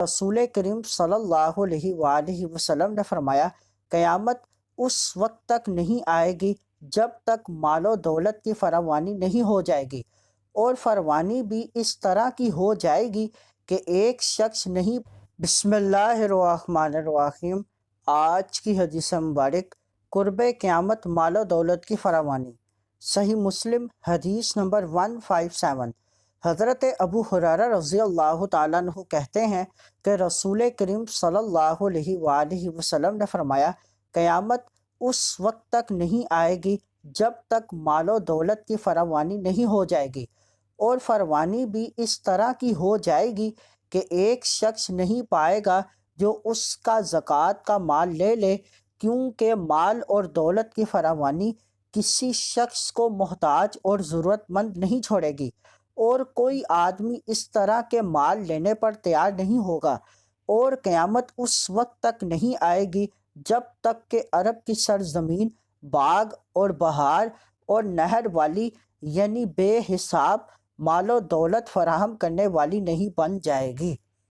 رسول کریم صلی اللہ علیہ وآلہ وسلم نے فرمایا، قیامت اس وقت تک نہیں آئے گی جب تک مال و دولت کی فراوانی نہیں ہو جائے گی، اور فراوانی بھی اس طرح کی ہو جائے گی کہ ایک شخص نہیں۔ بسم اللہ الرحمن الرحیم۔ آج کی حدیث مبارک، قرب قیامت مال و دولت کی فراوانی۔ صحیح مسلم حدیث نمبر 157۔ حضرت ابو ہریرہ رضی اللہ تعالیٰ عنہ کہتے ہیں کہ رسول کریم صلی اللہ علیہ وآلہ وسلم نے فرمایا، قیامت اس وقت تک نہیں آئے گی جب تک مال و دولت کی فراوانی نہیں ہو جائے گی، اور فراوانی بھی اس طرح کی ہو جائے گی کہ ایک شخص نہیں پائے گا جو اس کا زکوٰۃ کا مال لے لے، کیونکہ مال اور دولت کی فراوانی کسی شخص کو محتاج اور ضرورت مند نہیں چھوڑے گی، اور کوئی آدمی اس طرح کے مال لینے پر تیار نہیں ہوگا، اور قیامت اس وقت تک نہیں آئے گی جب تک کہ عرب کی سرزمین باغ اور بہار اور نہر والی یعنی بے حساب مال و دولت فراہم کرنے والی نہیں بن جائے گی۔